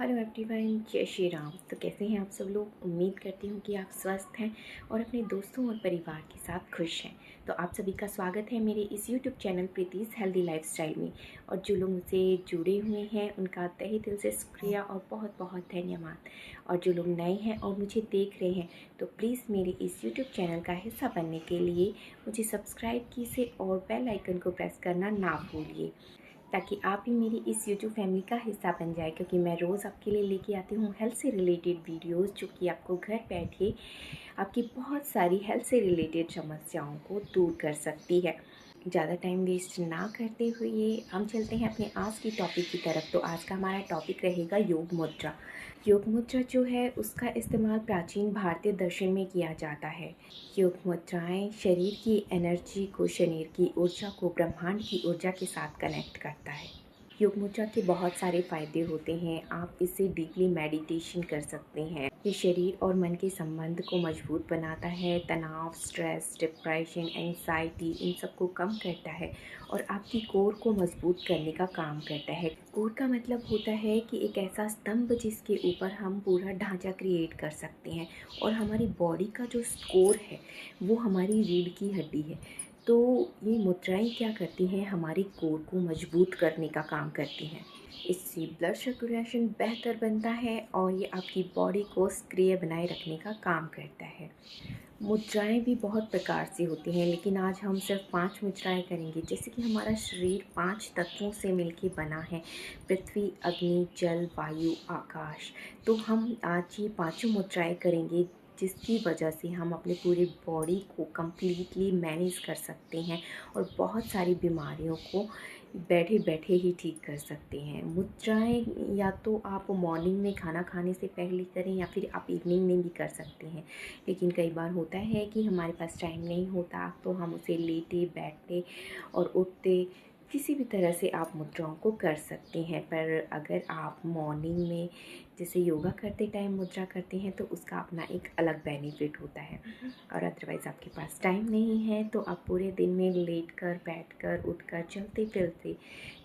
Hello everyone, जय श्री राम। तो कैसे हैं आप सब लोग। उम्मीद करती हूँ कि आप स्वस्थ हैं और अपने दोस्तों और परिवार के साथ खुश हैं। तो आप सभी का स्वागत है मेरे इस YouTube channel Preeti's healthy lifestyle में। और जो लोग मुझसे जुड़े हुए हैं उनका तहे दिल से शुक्रिया और बहुत बहुत धन्यवाद। और जो लोग नए हैं और मुझे देख रहे हैं तो प्लीज़ मेरे इस यूट्यूब चैनल का हिस्सा बनने के लिए मुझे सब्सक्राइब कीजिए और बेल आइकन को प्रेस करना ना भूलिए, ताकि आप भी मेरी इस यूट्यूब फैमिली का हिस्सा बन जाए। क्योंकि मैं रोज़ आपके लिए लेके आती हूँ हेल्थ से रिलेटेड वीडियोस, जो कि आपको घर बैठे आपकी बहुत सारी हेल्थ से रिलेटेड समस्याओं को दूर कर सकती है। ज़्यादा टाइम वेस्ट ना करते हुए हम चलते हैं अपने आज की टॉपिक की तरफ। तो आज का हमारा टॉपिक रहेगा योग मुद्रा। योग मुद्रा जो है उसका इस्तेमाल प्राचीन भारतीय दर्शन में किया जाता है। योग मुद्राएं शरीर की एनर्जी को, शरीर की ऊर्जा को ब्रह्मांड की ऊर्जा के साथ कनेक्ट करता है। योग मुद्रा के बहुत सारे फ़ायदे होते हैं। आप इससे डीपली मेडिटेशन कर सकते हैं। ये शरीर और मन के संबंध को मजबूत बनाता है। तनाव, स्ट्रेस, डिप्रेशन, एंजाइटी, इन सबको कम करता है और आपकी कोर को मजबूत करने का काम करता है। कोर का मतलब होता है कि एक ऐसा स्तंभ जिसके ऊपर हम पूरा ढांचा क्रिएट कर सकते हैं। और हमारी बॉडी का जो कोर है वो हमारी रीढ़ की हड्डी है। तो ये मुद्राएं क्या करती हैं, हमारे कोर को मजबूत करने का काम करती हैं। इससे ब्लड सर्कुलेशन बेहतर बनता है और ये आपकी बॉडी को सक्रिय बनाए रखने का काम करता है। मुद्राएं भी बहुत प्रकार से होती हैं, लेकिन आज हम सिर्फ 5 मुद्राएं करेंगे। जैसे कि हमारा शरीर 5 तत्वों से मिलके बना है, पृथ्वी, अग्नि, जल, वायु, आकाश। तो हम आज ये 5 मुद्राएं करेंगे, जिसकी वजह से हम अपने पूरे बॉडी को कम्प्लीटली मैनेज कर सकते हैं और बहुत सारी बीमारियों को बैठे बैठे ही ठीक कर सकते हैं। मुद्राएं या तो आप मॉर्निंग में खाना खाने से पहले करें या फिर आप इवनिंग में भी कर सकते हैं। लेकिन कई बार होता है कि हमारे पास टाइम नहीं होता, तो हम उसे लेटे बैठते और उठते किसी भी तरह से आप मुद्राओं को कर सकते हैं। पर अगर आप मॉर्निंग में जैसे योगा करते टाइम मुद्रा करते हैं तो उसका अपना एक अलग बेनिफिट होता है। और अदरवाइज़ आपके पास टाइम नहीं है तो आप पूरे दिन में लेट कर, बैठ कर, उठ कर, चलते फिरते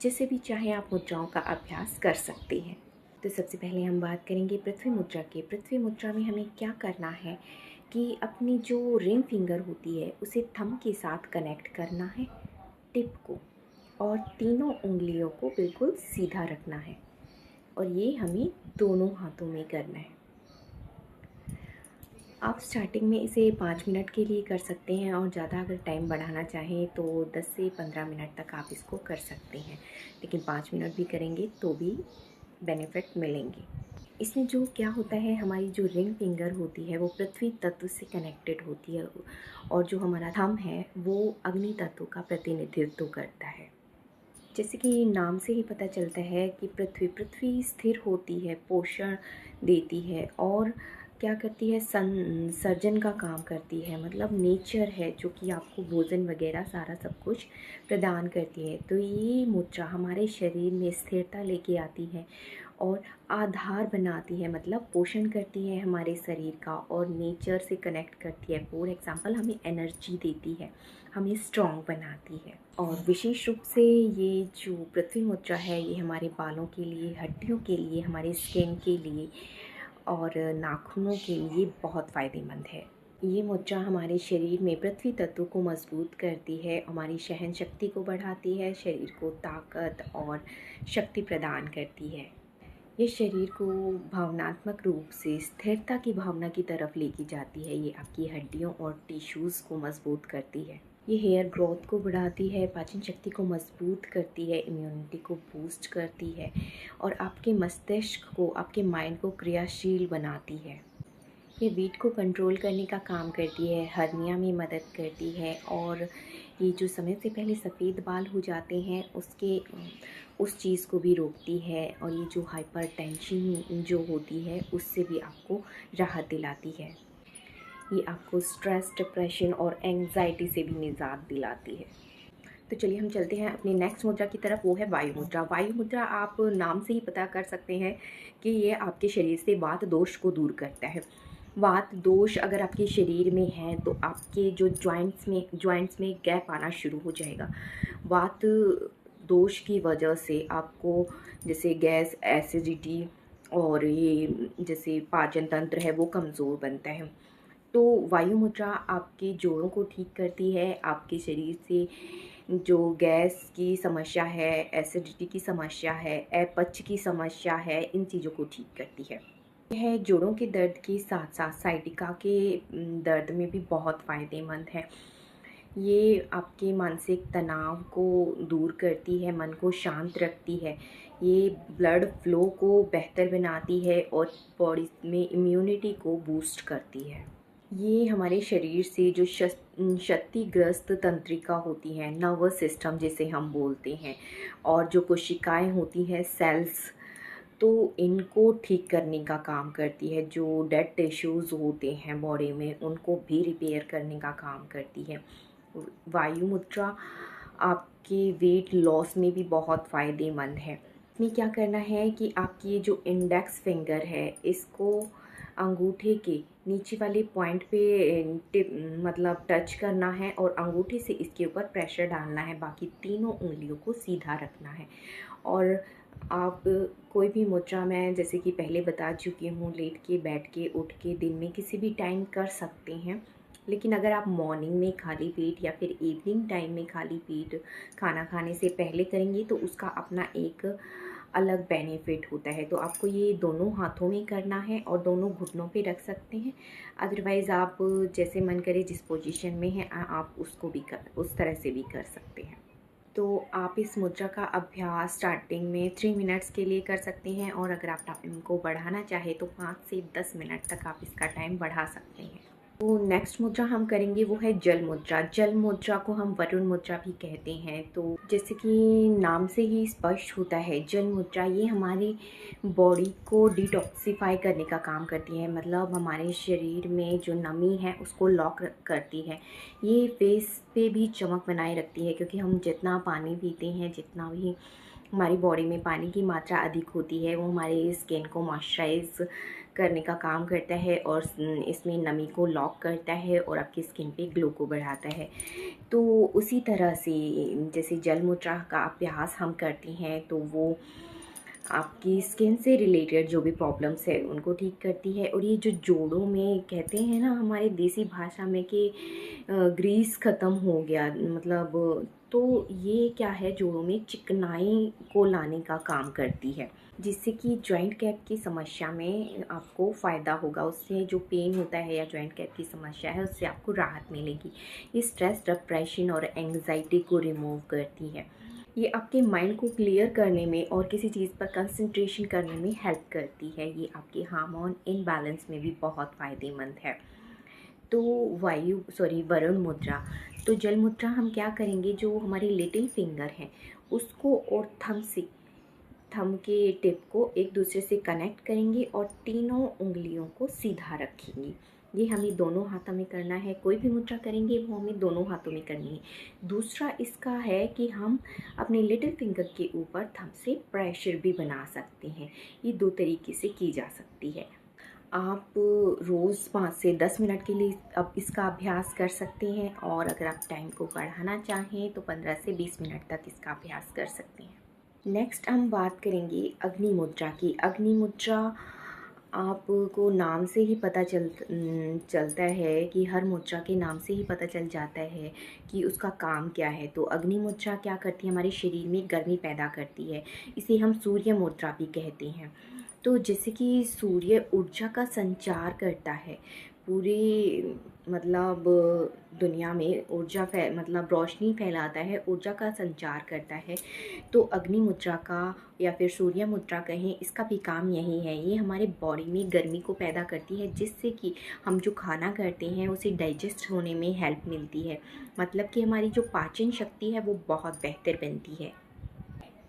जैसे भी चाहे आप मुद्राओं का अभ्यास कर सकते हैं। तो सबसे पहले हम बात करेंगे पृथ्वी मुद्रा की। पृथ्वी मुद्रा में हमें क्या करना है कि अपनी जो रिंग फिंगर होती है उसे थंब के साथ कनेक्ट करना है, टिप को, और तीनों उंगलियों को बिल्कुल सीधा रखना है। और ये हमें दोनों हाथों में करना है। आप स्टार्टिंग में इसे 5 मिनट के लिए कर सकते हैं और ज़्यादा अगर टाइम बढ़ाना चाहें तो 10 से 15 मिनट तक आप इसको कर सकते हैं। लेकिन 5 मिनट भी करेंगे तो भी बेनिफिट मिलेंगे। इसमें जो क्या होता है, हमारी जो रिंग फिंगर होती है वो पृथ्वी तत्व से कनेक्टेड होती है और जो हमारा थंब है वो अग्नि तत्व का प्रतिनिधित्व करता है। जैसे कि नाम से ही पता चलता है कि पृथ्वी स्थिर होती है, पोषण देती है और क्या करती है, सर्जन का काम करती है। मतलब नेचर है जो कि आपको भोजन वगैरह सारा सब कुछ प्रदान करती है। तो ये मुद्रा हमारे शरीर में स्थिरता लेके आती है और आधार बनाती है, मतलब पोषण करती है हमारे शरीर का और नेचर से कनेक्ट करती है। फॉर एग्जांपल हमें एनर्जी देती है, हमें स्ट्रॉन्ग बनाती है। और विशेष रूप से ये जो पृथ्वी मुद्रा है ये हमारे बालों के लिए, हड्डियों के लिए, हमारे स्किन के लिए और नाखूनों के लिए बहुत फ़ायदेमंद है। ये मुद्रा हमारे शरीर में पृथ्वी तत्व को मजबूत करती है, हमारी सहन शक्ति को बढ़ाती है, शरीर को ताकत और शक्ति प्रदान करती है। ये शरीर को भावनात्मक रूप से स्थिरता की भावना की तरफ लेके जाती है। ये आपकी हड्डियों और टिश्यूज़ को मजबूत करती है। ये हेयर ग्रोथ को बढ़ाती है, पाचन शक्ति को मजबूत करती है, इम्यूनिटी को बूस्ट करती है और आपके मस्तिष्क को, आपके माइंड को क्रियाशील बनाती है। ये वेट को कंट्रोल करने का काम करती है, हर्निया में मदद करती है और ये जो समय से पहले सफ़ेद बाल हो जाते हैं उस चीज़ को भी रोकती है। और ये जो हाइपरटेंशन जो होती है उससे भी आपको राहत दिलाती है। ये आपको स्ट्रेस, डिप्रेशन और एंग्जाइटी से भी निजात दिलाती है। तो चलिए हम चलते हैं अपनी नेक्स्ट मुद्रा की तरफ, वो है वायु मुद्रा। वायु मुद्रा आप नाम से ही पता कर सकते हैं कि ये आपके शरीर से वात दोष को दूर करता है। वात दोष अगर आपके शरीर में है तो आपके जो जॉइंट्स में गैप आना शुरू हो जाएगा। वात दोष की वजह से आपको जैसे गैस, एसिडिटी और ये जैसे पाचन तंत्र है वो कमज़ोर बनता है। तो वायु मुद्रा आपके जोड़ों को ठीक करती है, आपके शरीर से जो गैस की समस्या है, एसिडिटी की समस्या है, अपच की समस्या है, इन चीज़ों को ठीक करती है। यह जोड़ों के दर्द के साथ साथ साइटिका के दर्द में भी बहुत फ़ायदेमंद है। ये आपके मानसिक तनाव को दूर करती है, मन को शांत रखती है। ये ब्लड फ्लो को बेहतर बनाती है और बॉडी में इम्यूनिटी को बूस्ट करती है। ये हमारे शरीर से जो क्षतिग्रस्त तंत्रिका होती हैं, नर्वस सिस्टम जिसे हम बोलते हैं, और जो कोशिकाएं होती हैं, सेल्स, तो इनको ठीक करने का काम करती है। जो डेड टिश्यूज़ होते हैं बॉडी में, उनको भी रिपेयर करने का काम करती है। वायु मुद्रा आपके वेट लॉस में भी बहुत फ़ायदेमंद है। इसमें क्या करना है कि आपकी ये जो इंडेक्स फिंगर है, इसको अंगूठे के नीचे वाले पॉइंट पे टिप मतलब टच करना है और अंगूठे से इसके ऊपर प्रेशर डालना है। बाकी तीनों उंगलियों को सीधा रखना है। और आप कोई भी मुद्रा मैं जैसे कि पहले बता चुकी हूँ, लेट के, बैठ के, उठ के, दिन में किसी भी टाइम कर सकते हैं। लेकिन अगर आप मॉर्निंग में खाली पेट या फिर इवनिंग टाइम में खाली पेट खाना खाने से पहले करेंगे तो उसका अपना एक अलग बेनिफिट होता है। तो आपको ये दोनों हाथों में करना है और दोनों घुटनों पे रख सकते हैं। अदरवाइज़ आप जैसे मन करे जिस पोजीशन में है आप उसको भी उस तरह से भी कर सकते हैं। तो आप इस मुद्रा का अभ्यास स्टार्टिंग में 3 मिनट्स के लिए कर सकते हैं, और अगर आप टाइम को बढ़ाना चाहें तो 5 से 10 मिनट तक आप इसका टाइम बढ़ा सकते हैं। तो नेक्स्ट मुद्रा हम करेंगे वो है जल मुद्रा। जल मुद्रा को हम वरुण मुद्रा भी कहते हैं। तो जैसे कि नाम से ही स्पष्ट होता है, जल मुद्रा ये हमारी बॉडी को डिटॉक्सिफाई करने का काम करती है। मतलब हमारे शरीर में जो नमी है उसको लॉक करती है। ये फेस पे भी चमक बनाए रखती है, क्योंकि हम जितना पानी पीते हैं, जितना भी हमारी बॉडी में पानी की मात्रा अधिक होती है, वो हमारे स्किन को मॉइस्चराइज करने का काम करता है और इसमें नमी को लॉक करता है और आपकी स्किन पे ग्लो को बढ़ाता है। तो उसी तरह से जैसे जल मुद्रा का अभ्यास हम करते हैं तो वो आपकी स्किन से रिलेटेड जो भी प्रॉब्लम्स है उनको ठीक करती है। और ये जो जोड़ों में कहते हैं ना हमारे देसी भाषा में कि ग्रीस ख़त्म हो गया, मतलब तो ये क्या है, जोड़ों में चिकनाई को लाने का काम करती है, जिससे कि जॉइंट कैप की समस्या में आपको फ़ायदा होगा। उससे जो पेन होता है या जॉइंट कैप की समस्या है उससे आपको राहत मिलेगी। ये स्ट्रेस, डिप्रेशन और एंग्जाइटी को रिमूव करती है। ये आपके माइंड को क्लियर करने में और किसी चीज़ पर कंसंट्रेशन करने में हेल्प करती है। ये आपके हार्मोन इनबैलेंस में भी बहुत फ़ायदेमंद है। तो वरुण मुद्रा। तो जल मुद्रा हम क्या करेंगे, जो हमारी लिटिल फिंगर है उसको और थंब के टिप को एक दूसरे से कनेक्ट करेंगे और तीनों उंगलियों को सीधा रखेंगे। ये हमें दोनों हाथों में करना है। कोई भी मुद्रा करेंगे वो हमें दोनों हाथों में करनी है। दूसरा इसका है कि हम अपने लिटिल फिंगर के ऊपर थंब से प्रेशर भी बना सकते हैं। ये 2 तरीके से की जा सकती है। आप रोज़ 5 से 10 मिनट के लिए अब इसका अभ्यास कर सकते हैं, और अगर आप टाइम को बढ़ाना चाहें तो 15 से 20 मिनट तक इसका अभ्यास कर सकते हैं। नेक्स्ट हम बात करेंगे अग्नि मुद्रा की। अग्नि मुद्रा आपको नाम से ही पता चलता है कि हर मुद्रा के नाम से ही पता चल जाता है कि उसका काम क्या है। तो अग्नि मुद्रा क्या करती है, हमारे शरीर में गर्मी पैदा करती है। इसे हम सूर्य मुद्रा भी कहते हैं। तो जैसे कि सूर्य ऊर्जा का संचार करता है पूरे, मतलब दुनिया में ऊर्जा मतलब रोशनी फैलाता है, ऊर्जा का संचार करता है। तो अग्नि मुद्रा का या फिर सूर्य मुद्रा कहें, इसका भी काम यही है। ये हमारे बॉडी में गर्मी को पैदा करती है, जिससे कि हम जो खाना करते हैं उसे डाइजेस्ट होने में हेल्प मिलती है। मतलब कि हमारी जो पाचन शक्ति है वो बहुत बेहतर बनती है।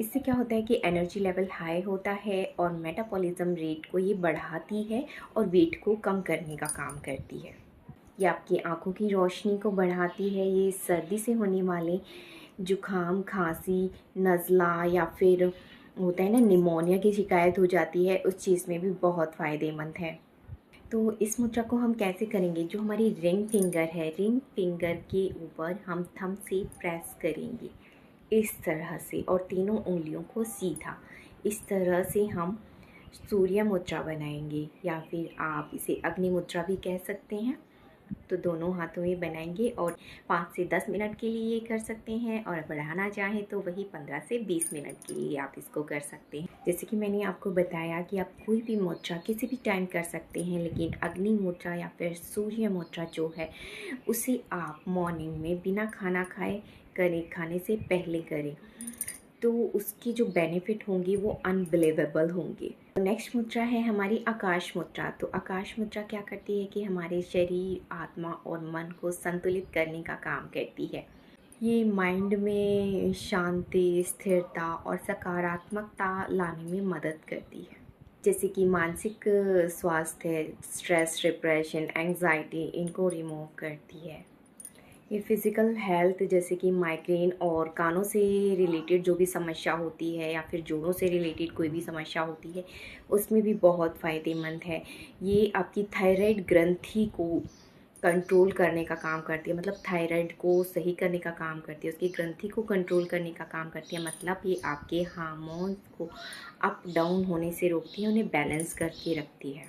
इससे क्या होता है कि एनर्जी लेवल हाई होता है और मेटाबॉलिज्म रेट को ये बढ़ाती है और वेट को कम करने का काम करती है। ये आपकी आँखों की रोशनी को बढ़ाती है। ये सर्दी से होने वाले जुकाम, खांसी, नज़ला या फिर होता है ना निमोनिया की शिकायत हो जाती है, उस चीज़ में भी बहुत फ़ायदेमंद है। तो इस मुद्रा को हम कैसे करेंगे, जो हमारी रिंग फिंगर है, रिंग फिंगर के ऊपर हम थंब से प्रेस करेंगे इस तरह से, और तीनों उंगलियों को सीधा इस तरह से हम सूर्य मुद्रा बनाएंगे या फिर आप इसे अग्नि मुद्रा भी कह सकते हैं। तो दोनों हाथों में बनाएंगे और 5 से 10 मिनट के लिए ये कर सकते हैं, और बढ़ाना चाहें तो वही 15 से 20 मिनट के लिए आप इसको कर सकते हैं। जैसे कि मैंने आपको बताया कि आप कोई भी मुद्रा किसी भी टाइम कर सकते हैं, लेकिन अग्नि मुद्रा या फिर सूर्य मुद्रा जो है उसे आप मॉर्निंग में बिना खाना खाए करें, खाने से पहले करें, तो उसकी जो बेनिफिट होंगे वो अनबिलीवेबल होंगे। नेक्स्ट मुद्रा है हमारी आकाश मुद्रा। तो आकाश मुद्रा क्या करती है कि हमारे शरीर, आत्मा और मन को संतुलित करने का काम करती है। ये माइंड में शांति, स्थिरता और सकारात्मकता लाने में मदद करती है। जैसे कि मानसिक स्वास्थ्य, स्ट्रेस, डिप्रेशन, एंग्जाइटी, इनको रिमूव करती है। ये फिज़िकल हेल्थ जैसे कि माइग्रेन और कानों से रिलेटेड जो भी समस्या होती है या फिर जोड़ों से रिलेटेड कोई भी समस्या होती है उसमें भी बहुत फ़ायदेमंद है। ये आपकी थायराइड ग्रंथि को कंट्रोल करने का काम करती है, मतलब थायराइड को सही करने का काम करती है, उसकी ग्रंथि को कंट्रोल करने का काम करती है। मतलब ये आपके हार्मोन्स को अप डाउन होने से रोकती है, उन्हें बैलेंस करके रखती है।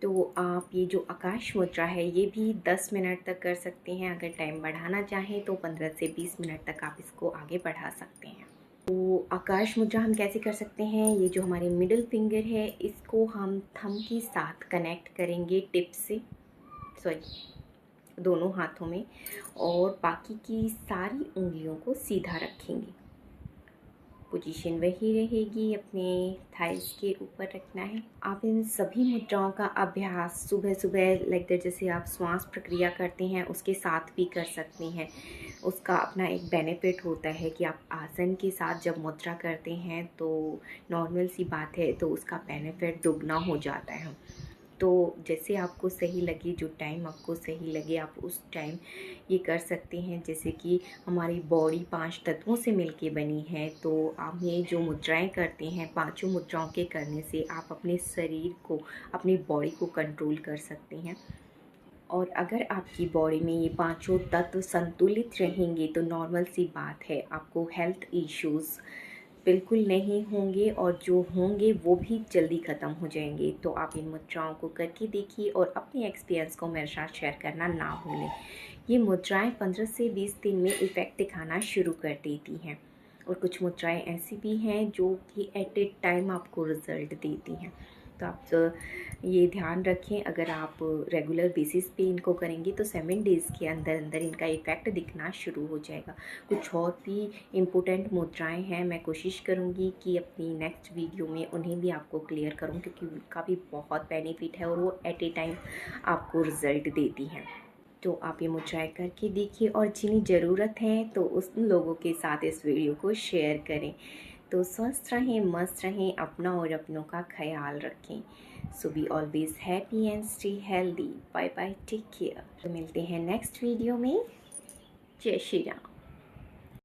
तो आप ये जो आकाश मुद्रा है ये भी 10 मिनट तक कर सकते हैं। अगर टाइम बढ़ाना चाहें तो 15 से 20 मिनट तक आप इसको आगे बढ़ा सकते हैं। तो आकाश मुद्रा हम कैसे कर सकते हैं, ये जो हमारे मिडिल फिंगर है इसको हम थंब के साथ कनेक्ट करेंगे टिप से, दोनों हाथों में, और बाकी की सारी उंगलियों को सीधा रखेंगे। पोजीशन वही रहेगी, अपने थाइस के ऊपर रखना है। आप इन सभी मुद्राओं का अभ्यास सुबह सुबह लाइक दैट, जैसे आप श्वास प्रक्रिया करते हैं उसके साथ भी कर सकते हैं। उसका अपना एक बेनिफिट होता है कि आप आसन के साथ जब मुद्रा करते हैं तो नॉर्मल सी बात है, तो उसका बेनिफिट दुगना हो जाता है। तो जैसे आपको सही लगे, जो टाइम आपको सही लगे आप उस टाइम ये कर सकते हैं। जैसे कि हमारी बॉडी 5 तत्वों से मिलके बनी है, तो आप ये जो मुद्राएं करते हैं, पांचों मुद्राओं के करने से आप अपने शरीर को, अपनी बॉडी को कंट्रोल कर सकते हैं। और अगर आपकी बॉडी में ये पांचों तत्व संतुलित रहेंगे तो नॉर्मल सी बात है, आपको हेल्थ इश्यूज़ बिल्कुल नहीं होंगे, और जो होंगे वो भी जल्दी ख़त्म हो जाएंगे। तो आप इन मुद्राओं को करके देखिए और अपने एक्सपीरियंस को मेरे साथ शेयर करना ना भूलें। ये मुद्राएं 15 से 20 दिन में इफ़ेक्ट दिखाना शुरू कर देती हैं, और कुछ मुद्राएं ऐसी भी हैं जो कि एट ए टाइम आपको रिज़ल्ट देती हैं। तो आप ये ध्यान रखें, अगर आप रेगुलर बेसिस पे इनको करेंगे तो 7 डेज़ के अंदर अंदर इनका इफ़ेक्ट दिखना शुरू हो जाएगा। कुछ और भी इम्पोर्टेंट मुद्राएं हैं, मैं कोशिश करूँगी कि अपनी नेक्स्ट वीडियो में उन्हें भी आपको क्लियर करूँ, क्योंकि उनका भी बहुत बेनिफिट है और वो एट ए टाइम आपको रिज़ल्ट देती हैं। तो आप ये मुद्राएं करके देखिए, और जिन्हें ज़रूरत है तो उस लोगों के साथ इस वीडियो को शेयर करें। तो स्वस्थ रहें, मस्त रहें, अपना और अपनों का ख्याल रखें। So be always happy and stay healthy. Bye bye, take care. तो मिलते हैं नेक्स्ट वीडियो में। जय श्री राम।